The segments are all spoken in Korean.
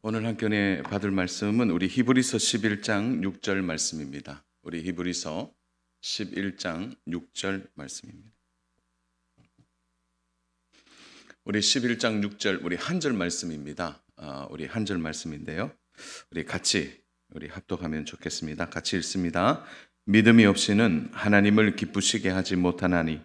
오늘 한편에 받을 말씀은 우리 히브리서 11장 6절 말씀입니다. 우리 히브리서 11장 6절 말씀입니다. 우리 11장 6절 우리 한 절 말씀입니다. 우리 한 절 말씀인데요. 우리 같이 합독하면 좋겠습니다. 같이 읽습니다. 믿음이 없이는 하나님을 기쁘시게 하지 못하나니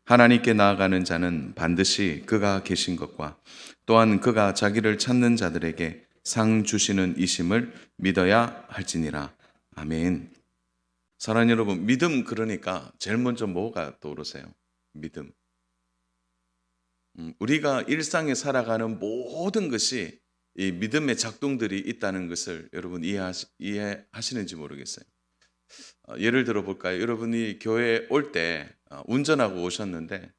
하나님께 나아가는 자는 반드시 그가 계신 것과 또한 그가 자기를 찾는 자들에게 상 주시는 이심을 믿어야 할지니라. 아멘. 사랑하는 여러분, 믿음 그러니까 제일 먼저 뭐가 떠오르세요? 믿음. 우리가 일상에 살아가는 모든 것이 이 믿음의 작동들이 있다는 것을 여러분 이해하시는지 모르겠어요. 예를 들어 볼까요? 여러분이 교회에 올 때 운전하고 오셨는데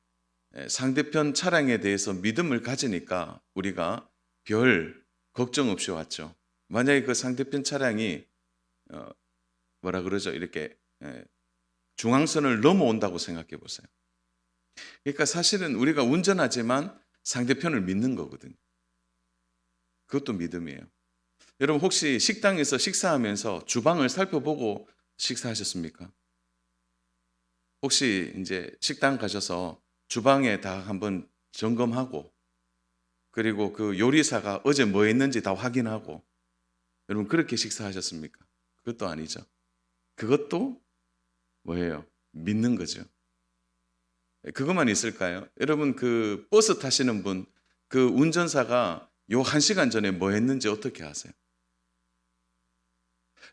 상대편 차량에 대해서 믿음을 가지니까 우리가 별 걱정 없이 왔죠. 만약에 그 상대편 차량이 이렇게 중앙선을 넘어온다고 생각해 보세요. 그러니까 사실은 우리가 운전하지만 상대편을 믿는 거거든요. 그것도 믿음이에요. 여러분 혹시 식당에서 식사하면서 주방을 살펴보고 식사하셨습니까? 혹시 이제 식당 가셔서 주방에 다 한번 점검하고 그리고 그 요리사가 어제 뭐 했는지 다 확인하고 여러분 그렇게 식사하셨습니까? 그것도 아니죠. 그것도 뭐예요? 믿는 거죠. 그것만 있을까요? 여러분 그 버스 타시는 분, 그 운전사가 요 1시간 전에 뭐 했는지 어떻게 아세요?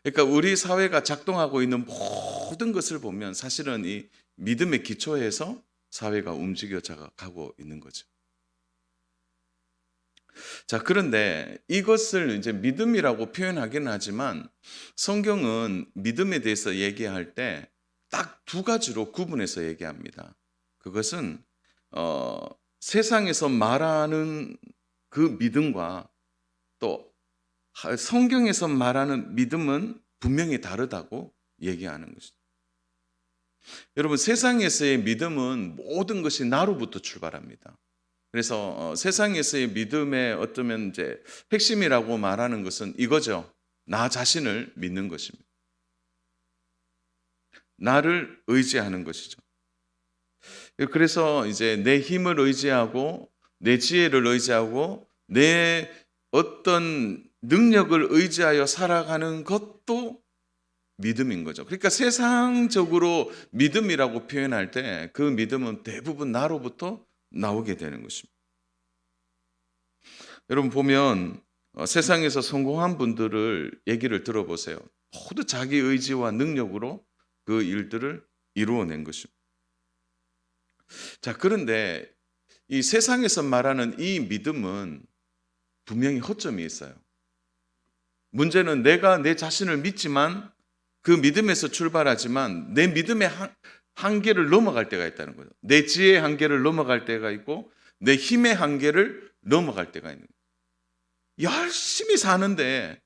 그러니까 우리 사회가 작동하고 있는 모든 것을 보면 사실은 이 믿음의 기초에서 사회가 움직여 가고 있는 거죠. 자, 그런데 이것을 이제 믿음이라고 표현하기는 하지만 성경은 믿음에 대해서 얘기할 때 딱 두 가지로 구분해서 얘기합니다. 그것은 세상에서 말하는 그 믿음과 또 성경에서 말하는 믿음은 분명히 다르다고 얘기하는 것이죠. 여러분 세상에서의 믿음은 모든 것이 나로부터 출발합니다. 그래서 세상에서의 믿음의 어쩌면 이제 핵심이라고 말하는 것은 이거죠. 나 자신을 믿는 것입니다. 나를 의지하는 것이죠. 그래서 이제 내 힘을 의지하고 내 지혜를 의지하고 내 어떤 능력을 의지하여 살아가는 것도 믿음인 거죠. 그러니까 세상적으로 믿음이라고 표현할 때 그 믿음은 대부분 나로부터 나오게 되는 것입니다. 여러분 보면 세상에서 성공한 분들을 얘기를 들어보세요. 모두 자기 의지와 능력으로 그 일들을 이루어낸 것입니다. 자, 그런데 이 세상에서 말하는 이 믿음은 분명히 허점이 있어요. 문제는 내가 내 자신을 믿지만 그 믿음에서 출발하지만 내 믿음의 한계를 넘어갈 때가 있다는 거죠. 내 지혜의 한계를 넘어갈 때가 있고 내 힘의 한계를 넘어갈 때가 있는 거죠. 열심히 사는데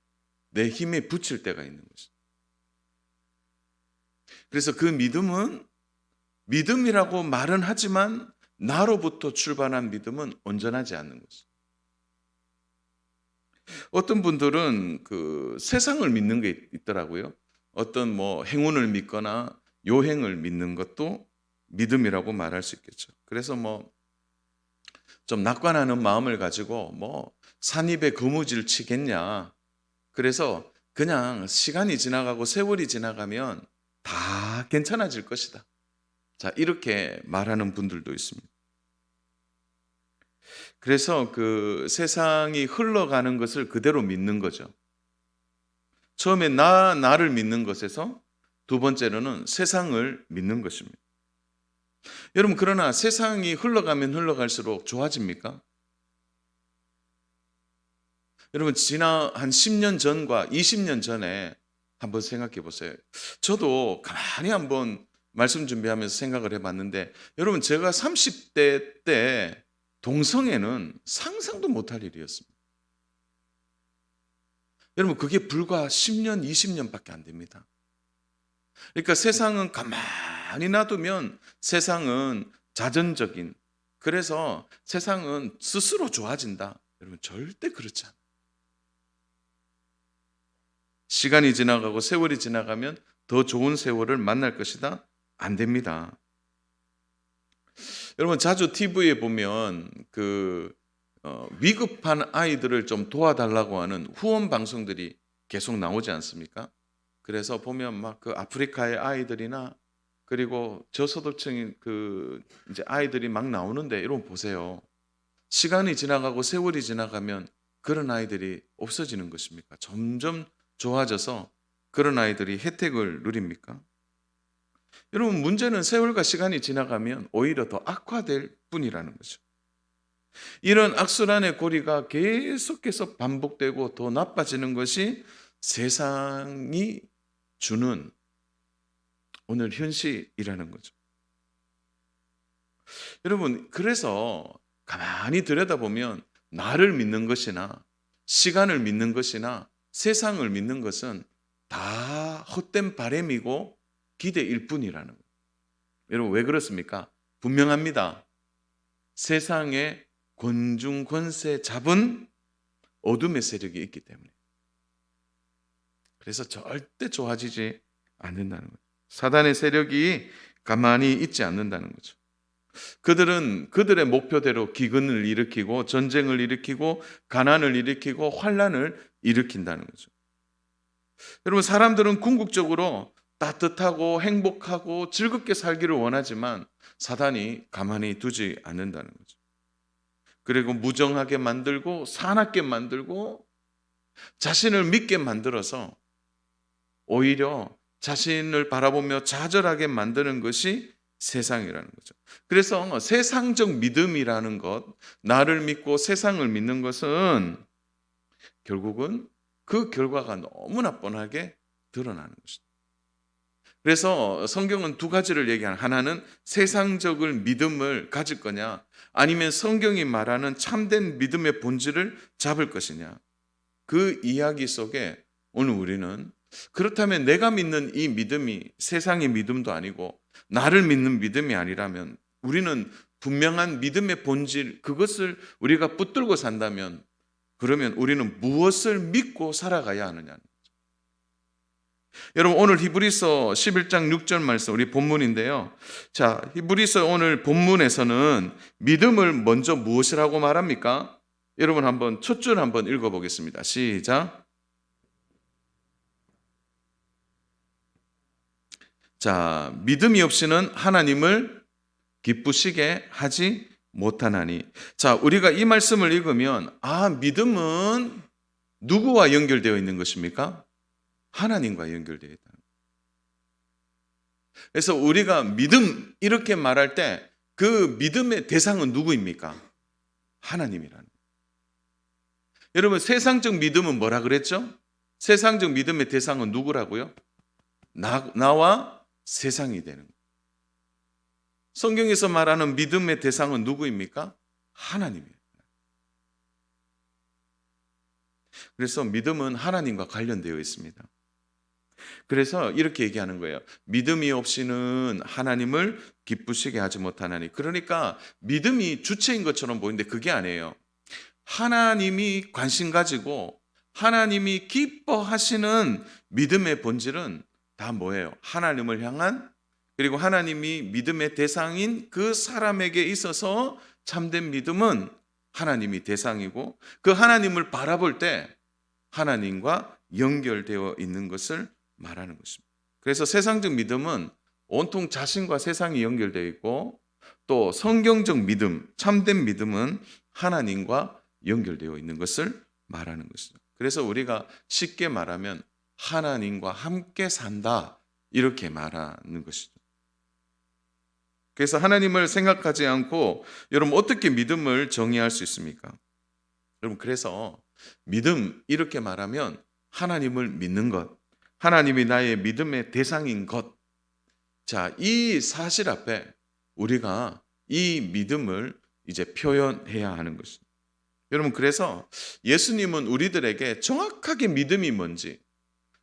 내 힘에 부칠 때가 있는 거죠. 그래서 그 믿음은 믿음이라고 말은 하지만 나로부터 출발한 믿음은 온전하지 않는 거죠. 어떤 분들은 그 세상을 믿는 게 있더라고요. 어떤 뭐 행운을 믿거나 요행을 믿는 것도 믿음이라고 말할 수 있겠죠. 그래서 뭐 좀 낙관하는 마음을 가지고 뭐 산입에 거무줄 치겠냐. 그래서 그냥 시간이 지나가고 세월이 지나가면 다 괜찮아질 것이다. 자, 이렇게 말하는 분들도 있습니다. 그래서 그 세상이 흘러가는 것을 그대로 믿는 거죠. 처음에 나를 믿는 것에서 두 번째로는 세상을 믿는 것입니다. 여러분 그러나 세상이 흘러가면 흘러갈수록 좋아집니까? 여러분 지난 한 10년 전과 20년 전에 한번 생각해 보세요. 저도 가만히 한번 말씀 준비하면서 생각을 해봤는데 여러분 제가 30대 때 동성애는 상상도 못할 일이었습니다. 여러분 그게 불과 10년, 20년밖에 안 됩니다. 그러니까 세상은 가만히 놔두면 세상은 자전적인 그래서 세상은 스스로 좋아진다. 여러분 절대 그렇지 않아요. 시간이 지나가고 세월이 지나가면 더 좋은 세월을 만날 것이다? 안 됩니다. 여러분 자주 TV에 보면 위급한 아이들을 좀 도와달라고 하는 후원 방송들이 계속 나오지 않습니까? 그래서 보면 막 그 아프리카의 아이들이나 그리고 저소득층인 이제 아이들이 막 나오는데 여러분 보세요. 시간이 지나가고 세월이 지나가면 그런 아이들이 없어지는 것입니까? 점점 좋아져서 그런 아이들이 혜택을 누립니까? 여러분 문제는 세월과 시간이 지나가면 오히려 더 악화될 뿐이라는 거죠. 이런 악순환의 고리가 계속해서 반복되고 더 나빠지는 것이 세상이 주는 오늘 현실이라는 거죠. 여러분 그래서 가만히 들여다보면 나를 믿는 것이나 시간을 믿는 것이나 세상을 믿는 것은 다 헛된 바램이고 기대일 뿐이라는 거예요. 여러분 왜 그렇습니까? 분명합니다. 세상에 권중 권세 잡은 어둠의 세력이 있기 때문에. 그래서 절대 좋아지지 않는다는 거죠. 사단의 세력이 가만히 있지 않는다는 거죠. 그들은 그들의 목표대로 기근을 일으키고 전쟁을 일으키고 가난을 일으키고 환난을 일으킨다는 거죠. 여러분 사람들은 궁극적으로 따뜻하고 행복하고 즐겁게 살기를 원하지만 사단이 가만히 두지 않는다는 거죠. 그리고 무정하게 만들고 사납게 만들고 자신을 믿게 만들어서 오히려 자신을 바라보며 좌절하게 만드는 것이 세상이라는 거죠. 그래서 세상적 믿음이라는 것, 나를 믿고 세상을 믿는 것은 결국은 그 결과가 너무나 뻔하게 드러나는 것이죠. 그래서 성경은 두 가지를 얘기하는, 하나는 세상적을 믿음을 가질 거냐, 아니면 성경이 말하는 참된 믿음의 본질을 잡을 것이냐. 그 이야기 속에 오늘 우리는 그렇다면 내가 믿는 이 믿음이 세상의 믿음도 아니고 나를 믿는 믿음이 아니라면 우리는 분명한 믿음의 본질, 그것을 우리가 붙들고 산다면 그러면 우리는 무엇을 믿고 살아가야 하느냐. 여러분 오늘 히브리서 11장 6절 말씀 우리 본문인데요. 자, 히브리서 오늘 본문에서는 믿음을 먼저 무엇이라고 말합니까? 여러분 한번 첫 줄 한번 읽어보겠습니다. 시작. 자, 믿음이 없이는 하나님을 기쁘시게 하지 못하나니. 자, 우리가 이 말씀을 읽으면 믿음은 누구와 연결되어 있는 것입니까? 하나님과 연결되어 있다. 그래서 우리가 믿음 이렇게 말할 때 그 믿음의 대상은 누구입니까? 하나님이라는. 여러분 세상적 믿음은 뭐라 그랬죠? 세상적 믿음의 대상은 누구라고요? 나와 세상이 되는 거예요. 성경에서 말하는 믿음의 대상은 누구입니까? 하나님이에요. 그래서 믿음은 하나님과 관련되어 있습니다. 그래서 이렇게 얘기하는 거예요. 믿음이 없이는 하나님을 기쁘시게 하지 못하나니. 그러니까 믿음이 주체인 것처럼 보이는데 그게 아니에요. 하나님이 관심 가지고 하나님이 기뻐하시는 믿음의 본질은 다 뭐예요? 하나님을 향한, 그리고 하나님이 믿음의 대상인 그 사람에게 있어서 참된 믿음은 하나님이 대상이고 그 하나님을 바라볼 때 하나님과 연결되어 있는 것을 말하는 것입니다. 그래서 세상적 믿음은 온통 자신과 세상이 연결되어 있고 또 성경적 믿음, 참된 믿음은 하나님과 연결되어 있는 것을 말하는 것이죠. 그래서 우리가 쉽게 말하면 하나님과 함께 산다 이렇게 말하는 것이죠. 그래서 하나님을 생각하지 않고 여러분 어떻게 믿음을 정의할 수 있습니까? 여러분 그래서 믿음 이렇게 말하면 하나님을 믿는 것, 하나님이 나의 믿음의 대상인 것. 자, 이 사실 앞에 우리가 이 믿음을 이제 표현해야 하는 것입니다. 여러분 그래서 예수님은 우리들에게 정확하게 믿음이 뭔지,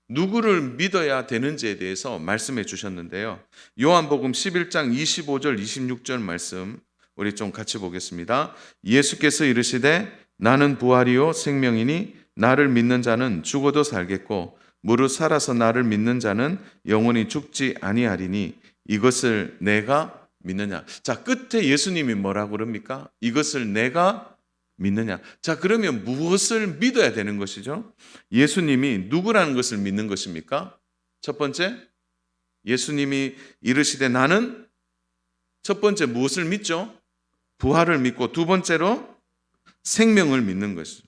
누구를 믿어야 되는지에 대해서 말씀해 주셨는데요. 요한복음 11장 25절 26절 말씀 우리 좀 같이 보겠습니다. 예수께서 이르시되 나는 부활이요 생명이니 나를 믿는 자는 죽어도 살겠고 무릇 살아서 나를 믿는 자는 영원히 죽지 아니하리니 이것을 내가 믿느냐. 자, 끝에 예수님이 뭐라고 그럽니까? 이것을 내가 믿느냐. 자, 그러면 무엇을 믿어야 되는 것이죠? 예수님이 누구라는 것을 믿는 것입니까? 첫 번째, 예수님이 이르시되 나는 첫 번째 무엇을 믿죠? 부활을 믿고 두 번째로 생명을 믿는 것이죠.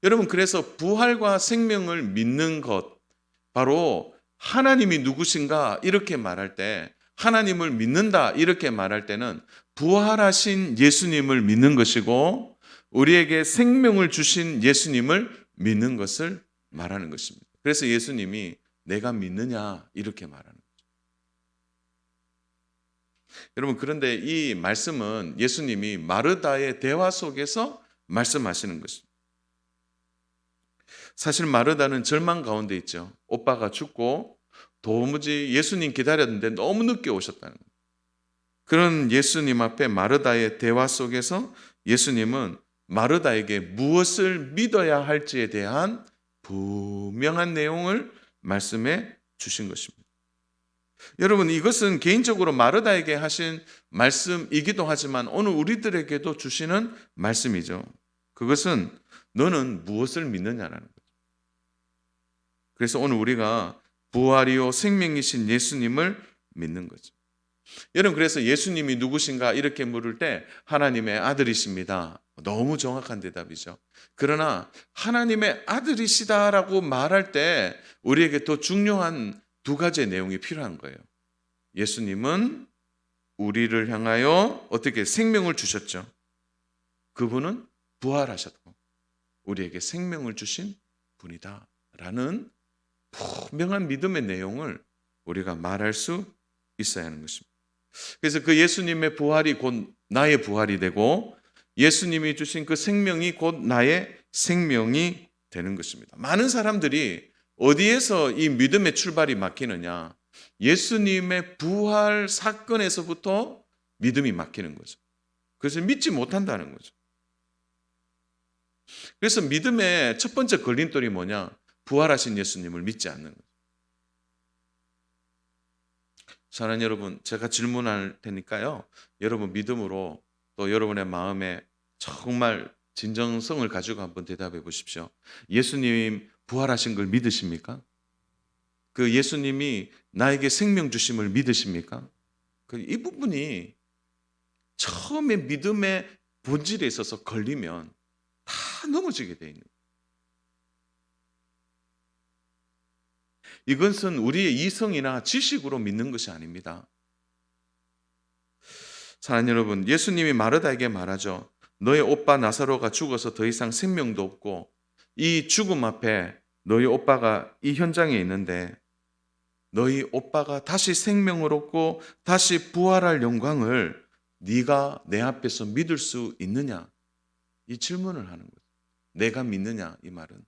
여러분, 그래서 부활과 생명을 믿는 것, 바로 하나님이 누구신가 이렇게 말할 때, 하나님을 믿는다 이렇게 말할 때는 부활하신 예수님을 믿는 것이고 우리에게 생명을 주신 예수님을 믿는 것을 말하는 것입니다. 그래서 예수님이 내가 믿느냐 이렇게 말하는 거죠. 여러분, 그런데 이 말씀은 예수님이 마르다의 대화 속에서 말씀하시는 것입니다. 사실 마르다는 절망 가운데 있죠. 오빠가 죽고 도무지 예수님 기다렸는데 너무 늦게 오셨다는 거예요. 그런 예수님 앞에 마르다의 대화 속에서 예수님은 마르다에게 무엇을 믿어야 할지에 대한 분명한 내용을 말씀해 주신 것입니다. 여러분, 이것은 개인적으로 마르다에게 하신 말씀이기도 하지만 오늘 우리들에게도 주시는 말씀이죠. 그것은 너는 무엇을 믿느냐라는 거죠. 그래서 오늘 우리가 부활이요 생명이신 예수님을 믿는 거죠. 여러분, 그래서 예수님이 누구신가 이렇게 물을 때 하나님의 아들이십니다. 너무 정확한 대답이죠. 그러나 하나님의 아들이시다라고 말할 때 우리에게 더 중요한 두 가지의 내용이 필요한 거예요. 예수님은 우리를 향하여 어떻게 생명을 주셨죠. 그분은 부활하셨고 우리에게 생명을 주신 분이다 라는 분명한 믿음의 내용을 우리가 말할 수 있어야 하는 것입니다. 그래서 그 예수님의 부활이 곧 나의 부활이 되고 예수님이 주신 그 생명이 곧 나의 생명이 되는 것입니다. 많은 사람들이 어디에서 이 믿음의 출발이 막히느냐? 예수님의 부활 사건에서부터 믿음이 막히는 거죠. 그래서 믿지 못한다는 거죠. 그래서 믿음의 첫 번째 걸림돌이 뭐냐? 부활하신 예수님을 믿지 않는 거죠. 사랑하는 여러분, 제가 질문할 테니까요. 여러분 믿음으로 또 여러분의 마음에 정말 진정성을 가지고 한번 대답해 보십시오. 예수님 부활하신 걸 믿으십니까? 그 예수님이 나에게 생명 주심을 믿으십니까? 이 부분이 처음에 믿음의 본질에 있어서 걸리면 다 넘어지게 돼 있는 거예요. 이것은 우리의 이성이나 지식으로 믿는 것이 아닙니다. 사랑하는 여러분, 예수님이 마르다에게 말하죠. 너의 오빠 나사로가 죽어서 더 이상 생명도 없고 이 죽음 앞에 너희 오빠가 이 현장에 있는데 너희 오빠가 다시 생명을 얻고 다시 부활할 영광을 네가 내 앞에서 믿을 수 있느냐? 이 질문을 하는 거예요. 내가 믿느냐? 이 말은.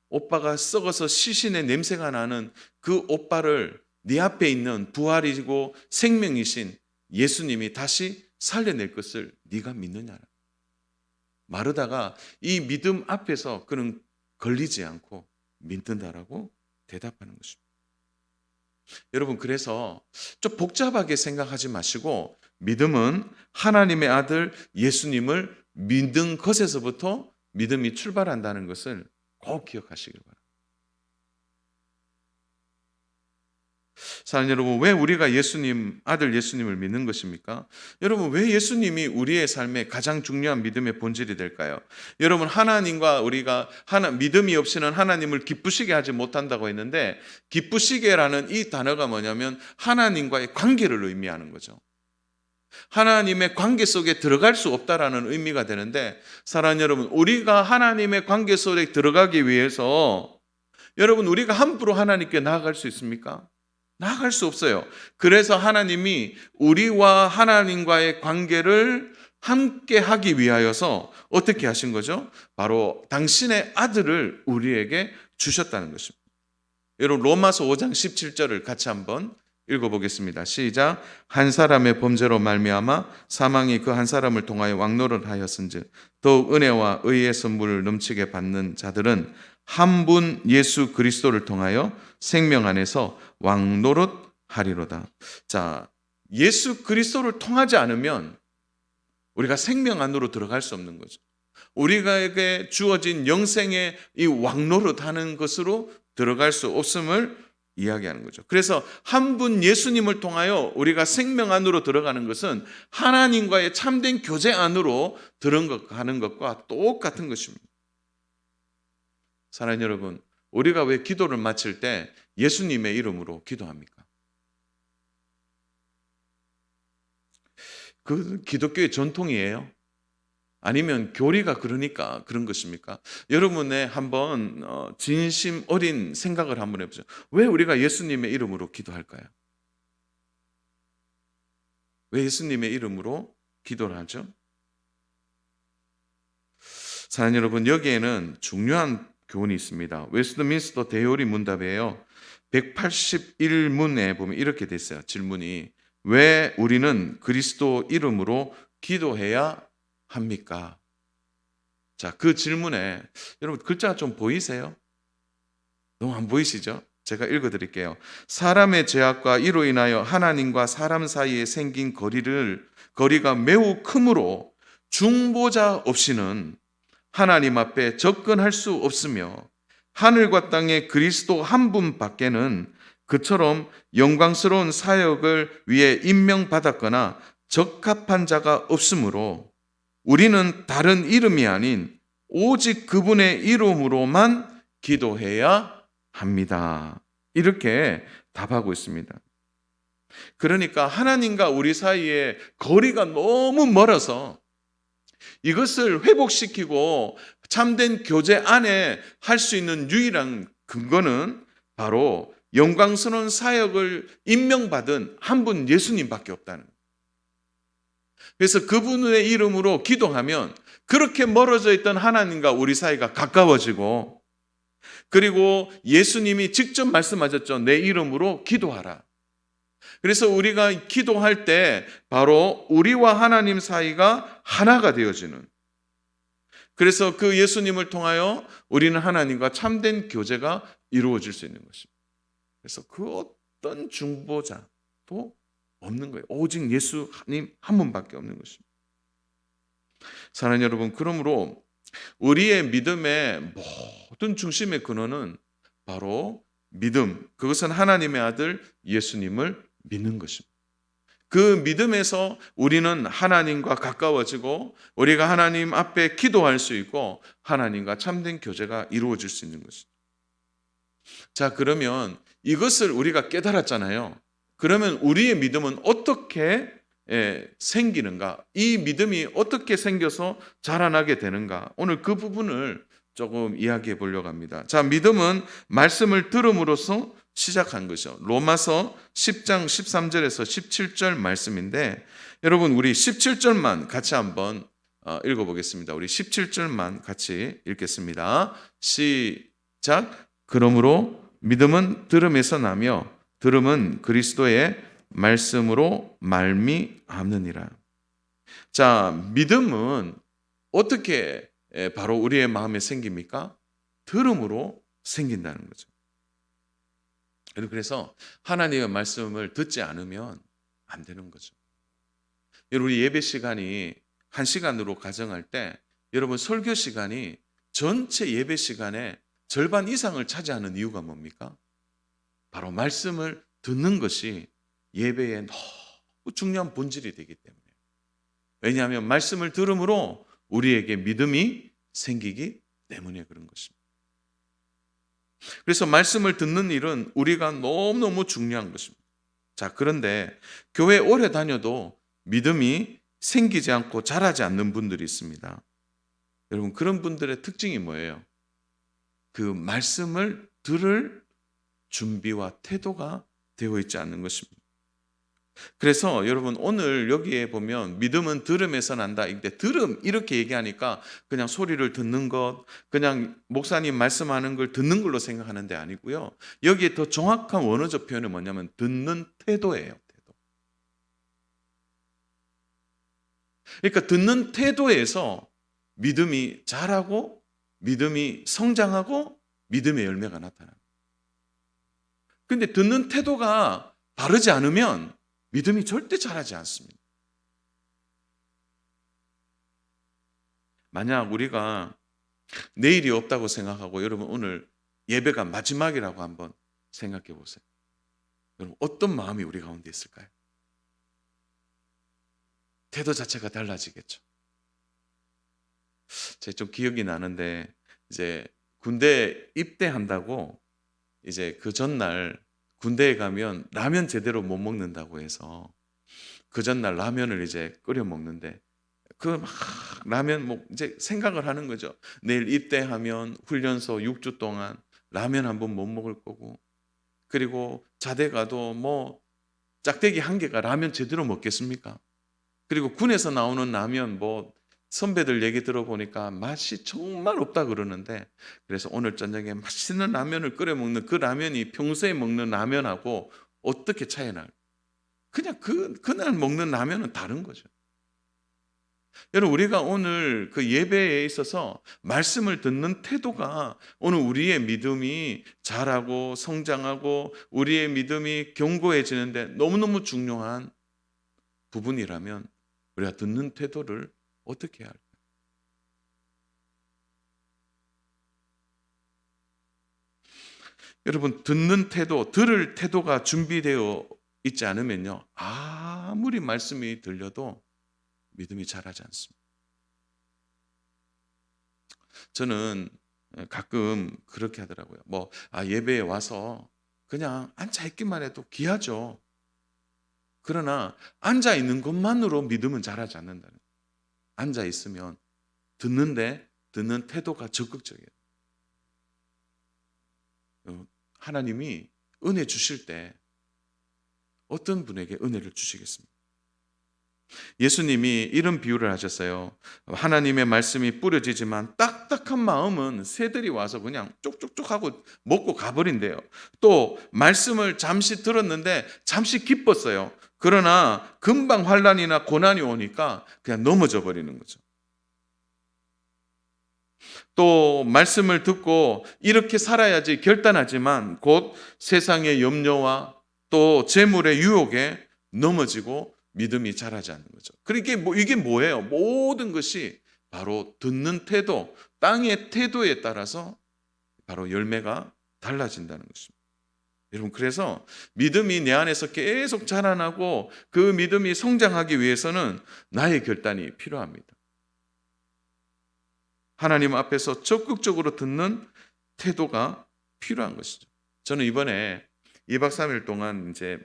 오빠가 썩어서 시신의 냄새가 나는 그 오빠를 네 앞에 있는 부활이고 생명이신 예수님이 다시 살려낼 것을 네가 믿느냐. 마르다가 이 믿음 앞에서 그는 걸리지 않고 믿는다라고 대답하는 것입니다. 여러분, 그래서 좀 복잡하게 생각하지 마시고 믿음은 하나님의 아들 예수님을 믿는 것에서부터 믿음이 출발한다는 것을 꼭 기억하시길 바랍니다. 사랑하는 여러분, 왜 우리가 아들 예수님을 믿는 것입니까? 여러분, 왜 예수님이 우리의 삶의 가장 중요한 믿음의 본질이 될까요? 여러분, 하나님과 우리가 믿음이 없이는 하나님을 기쁘시게 하지 못한다고 했는데 기쁘시게라는 이 단어가 뭐냐면 하나님과의 관계를 의미하는 거죠. 하나님의 관계 속에 들어갈 수 없다라는 의미가 되는데, 사랑하는 여러분, 우리가 하나님의 관계 속에 들어가기 위해서 여러분, 우리가 함부로 하나님께 나아갈 수 있습니까? 나아갈 수 없어요. 그래서 하나님이 우리와 하나님과의 관계를 함께 하기 위하여서 어떻게 하신 거죠? 바로 당신의 아들을 우리에게 주셨다는 것입니다. 여러분, 로마서 5장 17절을 같이 한번 읽어보겠습니다. 시작. 한 사람의 범죄로 말미암아 사망이 그 한 사람을 통하여 왕노를 하였은즉 더욱 은혜와 의의 선물을 넘치게 받는 자들은 한 분 예수 그리스도를 통하여 생명 안에서 왕노릇 하리로다. 자, 예수 그리스도를 통하지 않으면 우리가 생명 안으로 들어갈 수 없는 거죠. 우리에게 주어진 영생의 이 왕노릇 하는 것으로 들어갈 수 없음을 이야기하는 거죠. 그래서 한 분 예수님을 통하여 우리가 생명 안으로 들어가는 것은 하나님과의 참된 교제 안으로 들어가는 것과 똑같은 것입니다. 사랑하는 여러분, 우리가 왜 기도를 마칠 때 예수님의 이름으로 기도합니까? 그 기독교의 전통이에요? 아니면 교리가 그러니까 그런 것입니까? 여러분의 한번 진심 어린 생각을 한번 해보세요. 왜 우리가 예수님의 이름으로 기도할까요? 왜 예수님의 이름으로 기도를 하죠? 사랑하는 여러분, 여기에는 중요한 교훈이 있습니다. 웨스트민스터 대요리 문답이에요. 181문에 보면 이렇게 돼 있어요. 질문이 왜 우리는 그리스도 이름으로 기도해야 합니까? 자, 그 질문에 여러분 글자가 좀 보이세요? 너무 안 보이시죠? 제가 읽어드릴게요. 사람의 죄악과 이로 인하여 하나님과 사람 사이에 생긴 거리가 매우 크므로 중보자 없이는 하나님 앞에 접근할 수 없으며 하늘과 땅의 그리스도 한 분밖에는 그처럼 영광스러운 사역을 위해 임명받았거나 적합한 자가 없으므로 우리는 다른 이름이 아닌 오직 그분의 이름으로만 기도해야 합니다. 이렇게 답하고 있습니다. 그러니까 하나님과 우리 사이에 거리가 너무 멀어서 이것을 회복시키고 참된 교제 안에 할 수 있는 유일한 근거는 바로 영광스러운 사역을 임명받은 한 분 예수님밖에 없다는 거예요. 그래서 그분의 이름으로 기도하면 그렇게 멀어져 있던 하나님과 우리 사이가 가까워지고, 그리고 예수님이 직접 말씀하셨죠. 내 이름으로 기도하라. 그래서 우리가 기도할 때 바로 우리와 하나님 사이가 하나가 되어지는, 그래서 그 예수님을 통하여 우리는 하나님과 참된 교제가 이루어질 수 있는 것입니다. 그래서 그 어떤 중보자도 없는 거예요. 오직 예수님 한 분밖에 없는 것입니다. 사랑하는 여러분, 그러므로 우리의 믿음의 모든 중심의 근원은 바로 믿음, 그것은 하나님의 아들 예수님을 믿는 것입니다. 그 믿음에서 우리는 하나님과 가까워지고 우리가 하나님 앞에 기도할 수 있고 하나님과 참된 교제가 이루어질 수 있는 것입니다. 자, 그러면 이것을 우리가 깨달았잖아요. 그러면 우리의 믿음은 어떻게 생기는가? 이 믿음이 어떻게 생겨서 자라나게 되는가? 오늘 그 부분을 조금 이야기해 보려고 합니다. 자, 믿음은 말씀을 들음으로써 시작한 것이죠. 로마서 10장 13절에서 17절 말씀인데, 여러분 우리 17절만 같이 한번 읽어보겠습니다. 우리 17절만 같이 읽겠습니다. 시작. 그러므로 믿음은 들음에서 나며 들음은 그리스도의 말씀으로 말미암느니라. 자, 믿음은 어떻게 바로 우리의 마음에 생깁니까? 들음으로 생긴다는 거죠. 그래서 하나님의 말씀을 듣지 않으면 안 되는 거죠. 여러분, 우리 예배 시간이 1시간으로 가정할 때 여러분 설교 시간이 전체 예배 시간의 절반 이상을 차지하는 이유가 뭡니까? 바로 말씀을 듣는 것이 예배의 너무 중요한 본질이 되기 때문에. 왜냐하면 말씀을 들음으로 우리에게 믿음이 생기기 때문에 그런 것입니다. 그래서 말씀을 듣는 일은 우리가 너무너무 중요한 것입니다. 자, 그런데 교회 오래 다녀도 믿음이 생기지 않고 자라지 않는 분들이 있습니다. 여러분, 그런 분들의 특징이 뭐예요? 그 말씀을 들을 준비와 태도가 되어 있지 않는 것입니다. 그래서 여러분, 오늘 여기에 보면 믿음은 들음에서 난다. 이때 들음 이렇게 얘기하니까 그냥 소리를 듣는 것, 그냥 목사님 말씀하는 걸 듣는 걸로 생각하는 데 아니고요. 여기에 더 정확한 원어적 표현은 뭐냐면 듣는 태도예요. 태도. 그러니까 듣는 태도에서 믿음이 자라고 믿음이 성장하고 믿음의 열매가 나타납니다. 근데 듣는 태도가 바르지 않으면 믿음이 절대 자라지 않습니다. 만약 우리가 내일이 없다고 생각하고 여러분 오늘 예배가 마지막이라고 한번 생각해 보세요. 여러분 어떤 마음이 우리 가운데 있을까요? 태도 자체가 달라지겠죠. 제가 좀 기억이 나는데 이제 군대 입대한다고 이제 그 전날 군대에 가면 라면 제대로 못 먹는다고 해서 그 전날 라면을 이제 끓여 먹는데 그 막 라면 뭐 이제 생각을 하는 거죠. 내일 입대하면 훈련소 6주 동안 라면 한 번 못 먹을 거고 그리고 자대 가도 뭐 짝대기 한 개가 라면 제대로 먹겠습니까? 그리고 군에서 나오는 라면 뭐 선배들 얘기 들어보니까 맛이 정말 없다 그러는데 그래서 오늘 저녁에 맛있는 라면을 끓여 먹는 그 라면이 평소에 먹는 라면하고 어떻게 차이 날? 그냥 그날 먹는 라면은 다른 거죠. 여러분 우리가 오늘 그 예배에 있어서 말씀을 듣는 태도가 오늘 우리의 믿음이 자라고 성장하고 우리의 믿음이 견고해지는데 너무너무 중요한 부분이라면 우리가 듣는 태도를 어떻게 해야 할까요? 여러분 듣는 태도, 들을 태도가 준비되어 있지 않으면요 아무리 말씀이 들려도 믿음이 자라지 않습니다. 저는 가끔 그렇게 하더라고요. 예배에 와서 그냥 앉아 있기만 해도 귀하죠. 그러나 앉아 있는 것만으로 믿음은 자라지 않는다는 거예요. 앉아 있으면 듣는데 듣는 태도가 적극적이에요. 하나님이 은혜 주실 때 어떤 분에게 은혜를 주시겠습니까? 예수님이 이런 비유를 하셨어요. 하나님의 말씀이 뿌려지지만 딱딱한 마음은 새들이 와서 그냥 쪽쪽쪽 하고 먹고 가버린대요. 또 말씀을 잠시 들었는데 잠시 기뻤어요. 그러나 금방 환난이나 고난이 오니까 그냥 넘어져 버리는 거죠. 또 말씀을 듣고 이렇게 살아야지 결단하지만 곧 세상의 염려와 또 재물의 유혹에 넘어지고 믿음이 자라지 않는 거죠. 그러니까 이게 뭐예요? 모든 것이 바로 듣는 태도, 땅의 태도에 따라서 바로 열매가 달라진다는 것입니다. 여러분 그래서 믿음이 내 안에서 계속 자라나고 그 믿음이 성장하기 위해서는 나의 결단이 필요합니다. 하나님 앞에서 적극적으로 듣는 태도가 필요한 것이죠. 저는 이번에 2박 3일 동안 이제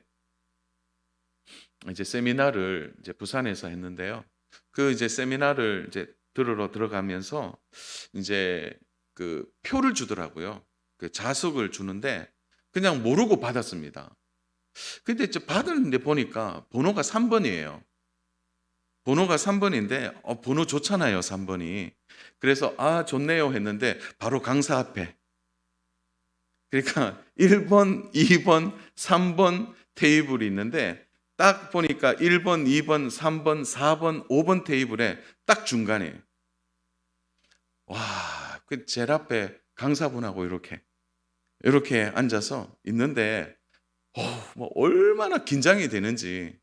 세미나를 이제 부산에서 했는데요. 그 이제 세미나를 이제 들으러 들어가면서 이제 그 표를 주더라고요. 그 자석을 주는데 그냥 모르고 받았습니다. 근데 이제 받았는데 보니까 번호가 3번이에요. 번호가 3번인데 번호 좋잖아요, 3번이. 그래서 좋네요 했는데 바로 강사 앞에. 그러니까 1번, 2번, 3번 테이블이 있는데 딱 보니까 1번, 2번, 3번, 4번, 5번 테이블에 딱 중간에 와, 그 제일 앞에 강사분하고 이렇게 앉아서 있는데 얼마나 긴장이 되는지.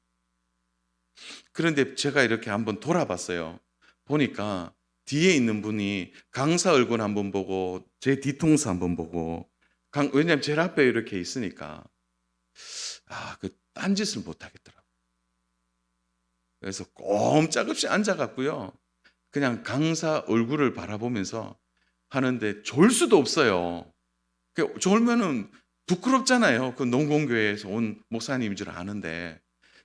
그런데 제가 이렇게 한번 돌아봤어요. 보니까 뒤에 있는 분이 강사 얼굴 한번 보고 제 뒤통수 한번 보고 왜냐하면 제일 앞에 이렇게 있으니까 그 딴짓을 못 하겠더라고요. 그래서 꼼짝없이 앉아갖고요. 그냥 강사 얼굴을 바라보면서 하는데 졸 수도 없어요. 졸면은 부끄럽잖아요. 그 농공교회에서 온 목사님인 줄 아는데.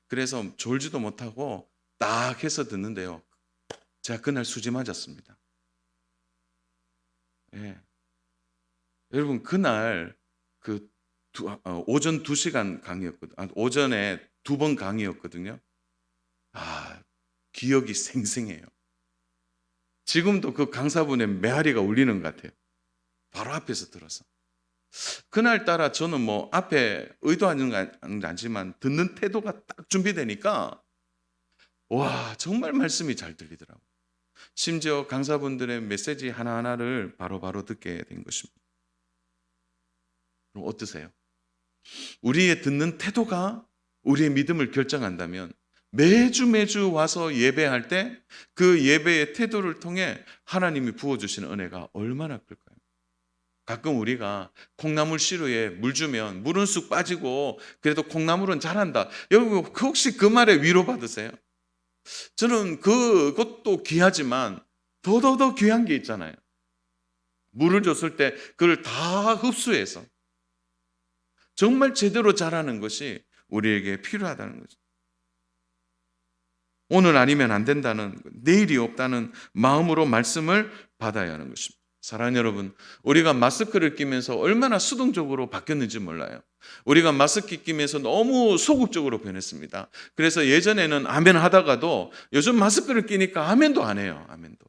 그래서 졸지도 못하고 딱 해서 듣는데요. 제가 그날 수지 맞았습니다. 예. 여러분 그날 오전 2시간 강의였거든요. 오전에 2번 강의였거든요. 기억이 생생해요. 지금도 그 강사분의 메아리가 울리는 것 같아요. 바로 앞에서 들어서. 그날따라 저는 앞에 의도하는 건 아니지만 듣는 태도가 딱 준비되니까 와 정말 말씀이 잘 들리더라고요. 심지어 강사분들의 메시지 하나하나를 바로바로 듣게 된 것입니다. 어떠세요? 우리의 듣는 태도가 우리의 믿음을 결정한다면 매주 와서 예배할 때 그 예배의 태도를 통해 하나님이 부어주시는 은혜가 얼마나 클까요? 가끔 우리가 콩나물 시루에 물 주면 물은 쑥 빠지고 그래도 콩나물은 자란다. 여러분 혹시 그 말에 위로받으세요? 저는 그것도 귀하지만 더더더 귀한 게 있잖아요. 물을 줬을 때 그걸 다 흡수해서 정말 제대로 자라는 것이 우리에게 필요하다는 거죠. 오늘 아니면 안 된다는, 내일이 없다는 마음으로 말씀을 받아야 하는 것입니다. 사랑하는 여러분, 우리가 마스크를 끼면서 얼마나 수동적으로 바뀌었는지 몰라요. 우리가 마스크 끼면서 너무 소극적으로 변했습니다. 그래서 예전에는 아멘 하다가도 요즘 마스크를 끼니까 아멘도 안 해요. 아멘도.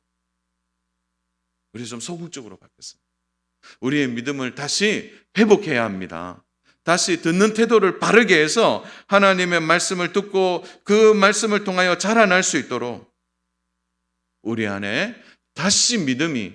우리 좀 소극적으로 바뀌었어요. 우리의 믿음을 다시 회복해야 합니다. 다시 듣는 태도를 바르게 해서 하나님의 말씀을 듣고 그 말씀을 통하여 자라날 수 있도록 우리 안에 다시 믿음이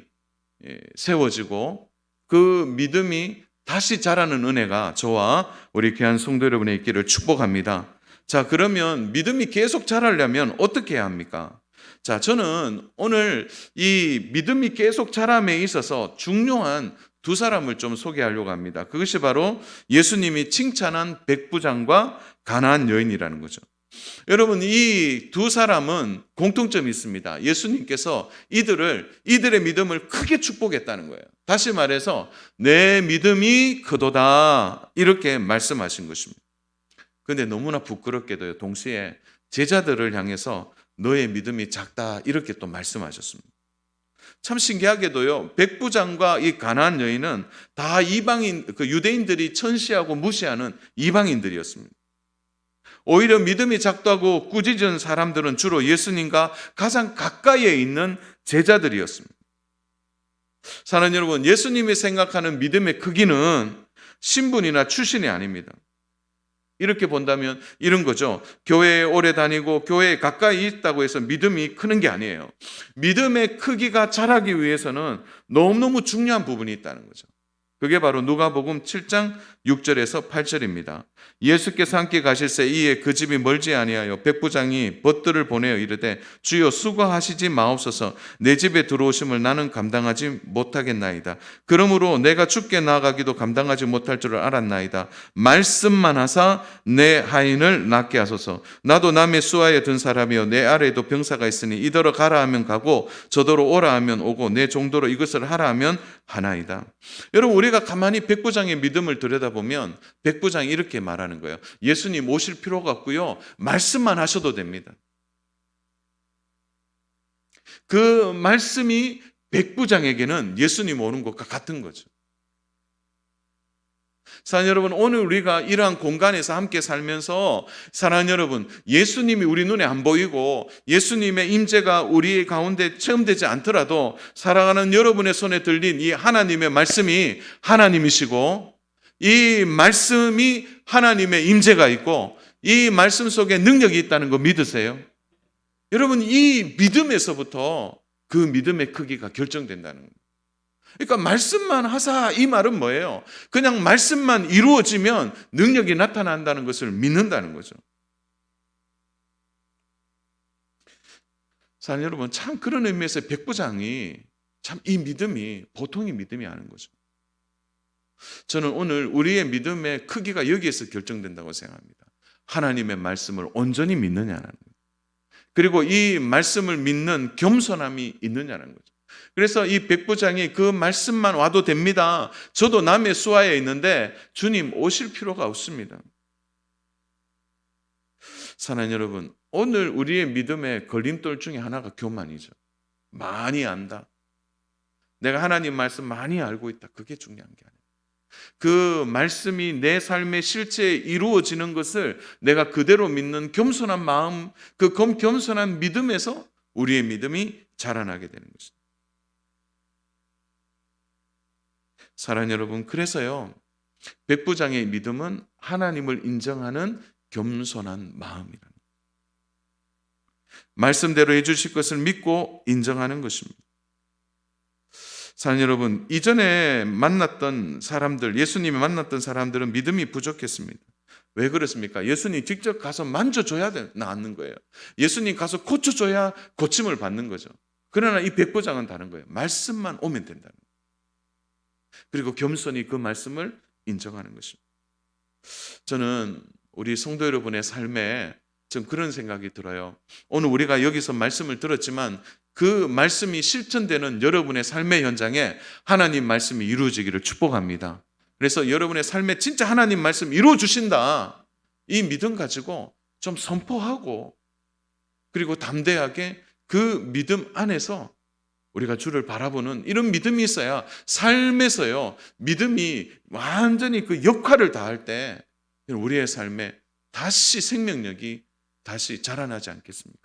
세워지고 그 믿음이 다시 자라는 은혜가 저와 우리 귀한 성도 여러분의 있기를 축복합니다. 자, 그러면 믿음이 계속 자라려면 어떻게 해야 합니까? 자, 저는 오늘 이 믿음이 계속 자람에 있어서 중요한 두 사람을 좀 소개하려고 합니다. 그것이 바로 예수님이 칭찬한 백부장과 가나안 여인이라는 거죠. 여러분, 이 두 사람은 공통점이 있습니다. 예수님께서 이들의 믿음을 크게 축복했다는 거예요. 다시 말해서 내 믿음이 크도다 이렇게 말씀하신 것입니다. 그런데 너무나 부끄럽게도요, 동시에 제자들을 향해서 너의 믿음이 작다 이렇게 또 말씀하셨습니다. 참 신기하게도요, 백부장과 이 가나안 여인은 다 이방인, 유대인들이 천시하고 무시하는 이방인들이었습니다. 오히려 믿음이 작다고 꾸짖은 사람들은 주로 예수님과 가장 가까이에 있는 제자들이었습니다. 사랑하는 여러분, 예수님이 생각하는 믿음의 크기는 신분이나 출신이 아닙니다. 이렇게 본다면 이런 거죠. 교회에 오래 다니고 교회에 가까이 있다고 해서 믿음이 크는 게 아니에요. 믿음의 크기가 자라기 위해서는 너무너무 중요한 부분이 있다는 거죠. 그게 바로 누가복음 7장 6절에서 8절입니다. 예수께서 함께 가실새 이에 그 집이 멀지 아니하여 백부장이 벗들을 보내어 이르되 주여 수고하시지 마옵소서 내 집에 들어오심을 나는 감당하지 못하겠나이다. 그러므로 내가 죽게 나아가기도 감당하지 못할 줄을 알았나이다. 말씀만 하사 내 하인을 낫게 하소서. 나도 남의 수하에 든 사람이여 내 아래에도 병사가 있으니 이더러 가라 하면 가고 저더러 오라 하면 오고 내 종도로 이것을 하라 하면 하나이다. 여러분, 우리가 가만히 백부장의 믿음을 들여다보면 백부장이 이렇게 말하는 거예요. 예수님 오실 필요가 없고요, 말씀만 하셔도 됩니다. 그 말씀이 백부장에게는 예수님 오는 것과 같은 거죠. 사랑하는 여러분, 오늘 우리가 이러한 공간에서 함께 살면서 사랑하는 여러분, 예수님이 우리 눈에 안 보이고 예수님의 임재가 우리 가운데 체험되지 않더라도 살아가는 여러분의 손에 들린 이 하나님의 말씀이 하나님이시고 이 말씀이 하나님의 임재가 있고 이 말씀 속에 능력이 있다는 거 믿으세요? 여러분, 이 믿음에서부터 그 믿음의 크기가 결정된다는 거예요. 그러니까 말씀만 하사, 이 말은 뭐예요? 그냥 말씀만 이루어지면 능력이 나타난다는 것을 믿는다는 거죠. 사랑하는 여러분, 참 그런 의미에서 백부장이 참 이 믿음이 보통의 믿음이 아닌 거죠. 저는 오늘 우리의 믿음의 크기가 여기에서 결정된다고 생각합니다. 하나님의 말씀을 온전히 믿느냐는 거예요. 그리고 이 말씀을 믿는 겸손함이 있느냐는 거죠. 그래서 이 백부장이 그 말씀만 와도 됩니다. 저도 남의 수하에 있는데 주님 오실 필요가 없습니다. 사랑하는 여러분, 오늘 우리의 믿음의 걸림돌 중에 하나가 교만이죠. 많이 안다. 내가 하나님 말씀 많이 알고 있다. 그게 중요한 게 아니에요. 그 말씀이 내 삶의 실체에 이루어지는 것을 내가 그대로 믿는 겸손한 마음, 그 겸손한 믿음에서 우리의 믿음이 자라나게 되는 것입니다. 사랑하는 여러분, 그래서요, 백부장의 믿음은 하나님을 인정하는 겸손한 마음이라는 거예요. 말씀대로 해주실 것을 믿고 인정하는 것입니다. 사랑하는 여러분, 이전에 만났던 사람들, 예수님이 만났던 사람들은 믿음이 부족했습니다. 왜 그렇습니까? 예수님 직접 가서 만져줘야 낫는 거예요. 예수님 가서 고쳐줘야 고침을 받는 거죠. 그러나 이 백부장은 다른 거예요. 말씀만 오면 된다는 거예요. 그리고 겸손히 그 말씀을 인정하는 것입니다. 저는 우리 성도 여러분의 삶에 좀 그런 생각이 들어요. 오늘 우리가 여기서 말씀을 들었지만 그 말씀이 실천되는 여러분의 삶의 현장에 하나님 말씀이 이루어지기를 축복합니다. 그래서 여러분의 삶에 진짜 하나님 말씀 이루어 주신다, 이 믿음 가지고 좀 선포하고, 그리고 담대하게 그 믿음 안에서 우리가 주를 바라보는 이런 믿음이 있어야 삶에서요, 믿음이 완전히 그 역할을 다할 때 우리의 삶에 다시 생명력이 다시 자라나지 않겠습니까?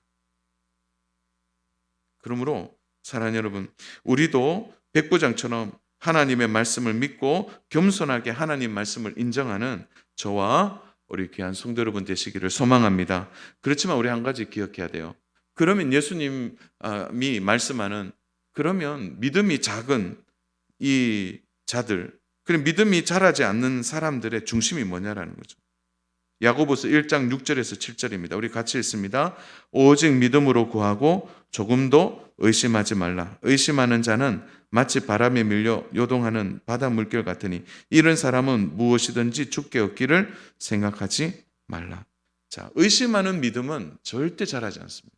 그러므로 사랑하는 여러분, 우리도 백부장처럼 하나님의 말씀을 믿고 겸손하게 하나님 말씀을 인정하는 저와 우리 귀한 성도 여러분 되시기를 소망합니다. 그렇지만 우리 한 가지 기억해야 돼요. 그러면 예수님이 말씀하는, 그러면 믿음이 작은 이 자들, 그럼 믿음이 자라지 않는 사람들의 중심이 뭐냐라는 거죠. 야고보서 1장 6절에서 7절입니다. 우리 같이 읽습니다. 오직 믿음으로 구하고 조금도 의심하지 말라. 의심하는 자는 마치 바람에 밀려 요동하는 바다 물결 같으니 이런 사람은 무엇이든지 죽게 얻기를 생각하지 말라. 자, 의심하는 믿음은 절대 자라지 않습니다.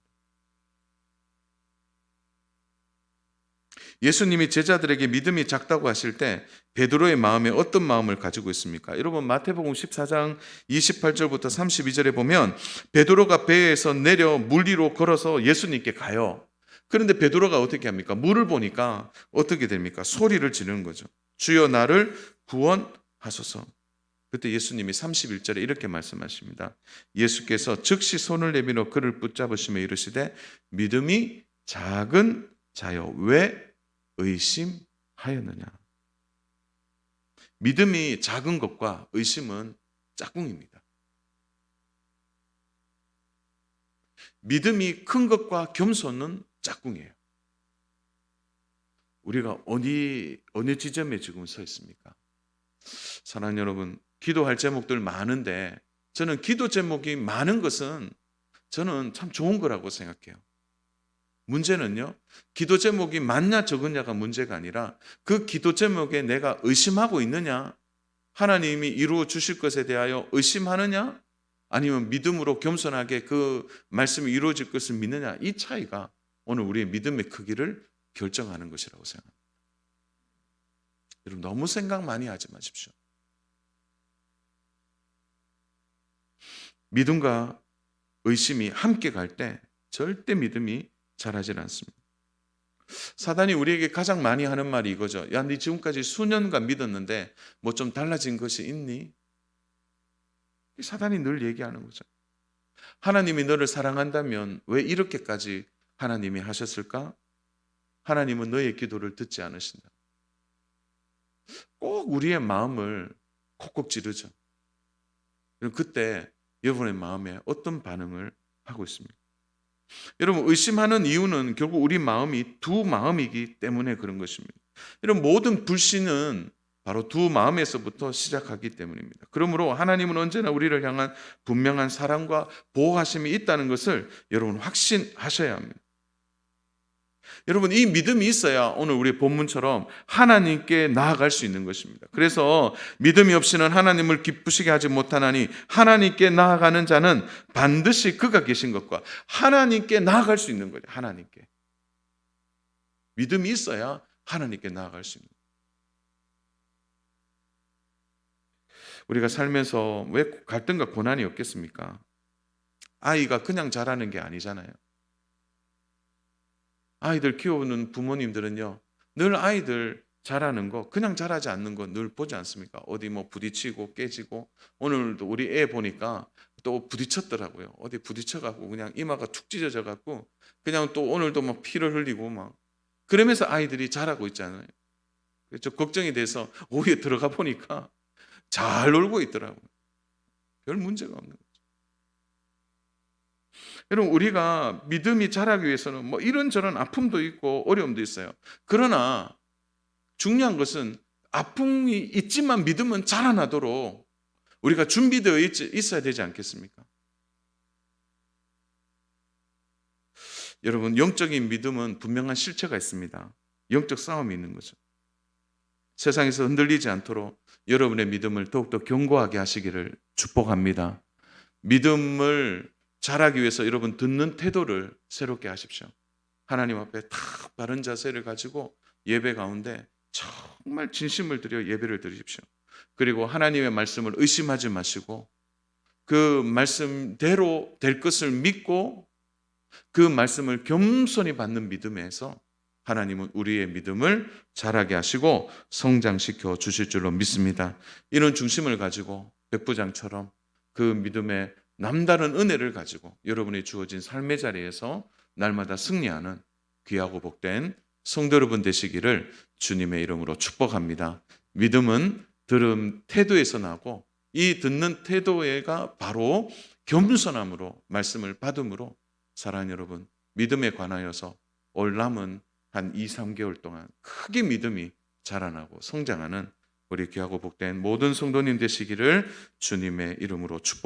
예수님이 제자들에게 믿음이 작다고 하실 때 베드로의 마음에 어떤 마음을 가지고 있습니까? 여러분, 마태복음 14장 28절부터 32절에 보면 베드로가 배에서 내려 물 위로 걸어서 예수님께 가요. 그런데 베드로가 어떻게 합니까? 물을 보니까 어떻게 됩니까? 소리를 지르는 거죠. 주여 나를 구원하소서. 그때 예수님이 31절에 이렇게 말씀하십니다. 예수께서 즉시 손을 내밀어 그를 붙잡으시며 이르시되 믿음이 작은 자여 왜 의심하였느냐. 믿음이 작은 것과 의심은 짝꿍입니다. 믿음이 큰 것과 겸손은 짝꿍이에요. 우리가 어느 지점에 지금 서 있습니까? 사랑하는 여러분, 기도할 제목들 많은데 저는 기도 제목이 많은 것은 저는 참 좋은 거라고 생각해요. 문제는요, 기도 제목이 많냐 적으냐가 문제가 아니라 그 기도 제목에 내가 의심하고 있느냐, 하나님이 이루어 주실 것에 대하여 의심하느냐, 아니면 믿음으로 겸손하게 그 말씀이 이루어질 것을 믿느냐, 이 차이가 오늘 우리의 믿음의 크기를 결정하는 것이라고 생각합니다. 여러분, 너무 생각 많이 하지 마십시오. 믿음과 의심이 함께 갈 때 절대 믿음이 잘하지 않습니다. 사단이 우리에게 가장 많이 하는 말이 이거죠. 야, 네 지금까지 수년간 믿었는데 뭐 좀 달라진 것이 있니? 사단이 늘 얘기하는 거죠. 하나님이 너를 사랑한다면 왜 이렇게까지 하나님이 하셨을까? 하나님은 너의 기도를 듣지 않으신다. 꼭 우리의 마음을 콕콕 찌르죠. 그때 여러분의 마음에 어떤 반응을 하고 있습니까? 여러분, 의심하는 이유는 결국 우리 마음이 두 마음이기 때문에 그런 것입니다. 여러분, 모든 불신은 바로 두 마음에서부터 시작하기 때문입니다. 그러므로 하나님은 언제나 우리를 향한 분명한 사랑과 보호하심이 있다는 것을 여러분 확신하셔야 합니다. 여러분, 이 믿음이 있어야 오늘 우리 본문처럼 하나님께 나아갈 수 있는 것입니다. 그래서 믿음이 없이는 하나님을 기쁘시게 하지 못하나니 하나님께 나아가는 자는 반드시 그가 계신 것과 하나님께 나아갈 수 있는 거예요. 하나님께. 믿음이 있어야 하나님께 나아갈 수 있는 거예요. 우리가 살면서 왜 갈등과 고난이 없겠습니까? 아이가 그냥 자라는 게 아니잖아요. 아이들 키우는 부모님들은요, 늘 아이들 자라는 거, 그냥 자라지 않는 거 늘 보지 않습니까? 어디 뭐 부딪히고 깨지고, 오늘도 우리 애 보니까 또 부딪혔더라고요. 어디 부딪혀갖고 그냥 이마가 툭 찢어져갖고 그냥 또 오늘도 막 피를 흘리고 막 그러면서 아이들이 자라고 있잖아요. 그래서 걱정이 돼서 오후에 들어가 보니까 잘 놀고 있더라고요. 별 문제가 없는 거예요. 여러분, 우리가 믿음이 자라기 위해서는 뭐 이런저런 아픔도 있고 어려움도 있어요. 그러나 중요한 것은 아픔이 있지만 믿음은 자라나도록 우리가 준비되어 있어야 되지 않겠습니까? 여러분, 영적인 믿음은 분명한 실체가 있습니다. 영적 싸움이 있는 거죠. 세상에서 흔들리지 않도록 여러분의 믿음을 더욱더 견고하게 하시기를 축복합니다. 믿음을 자라기 위해서 여러분 듣는 태도를 새롭게 하십시오. 하나님 앞에 딱 바른 자세를 가지고 예배 가운데 정말 진심을 들여 예배를 드리십시오. 그리고 하나님의 말씀을 의심하지 마시고 그 말씀대로 될 것을 믿고 그 말씀을 겸손히 받는 믿음에서 하나님은 우리의 믿음을 자라게 하시고 성장시켜 주실 줄로 믿습니다. 이런 중심을 가지고 백부장처럼 그 믿음의 남다른 은혜를 가지고 여러분이 주어진 삶의 자리에서 날마다 승리하는 귀하고 복된 성도 여러분 되시기를 주님의 이름으로 축복합니다. 믿음은 들음 태도에서 나고 이 듣는 태도가 바로 겸손함으로 말씀을 받음으로 사랑하는 여러분, 믿음에 관하여서 올 남은 한 2, 3개월 동안 크게 믿음이 자라나고 성장하는 우리 귀하고 복된 모든 성도님 되시기를 주님의 이름으로 축복합니다.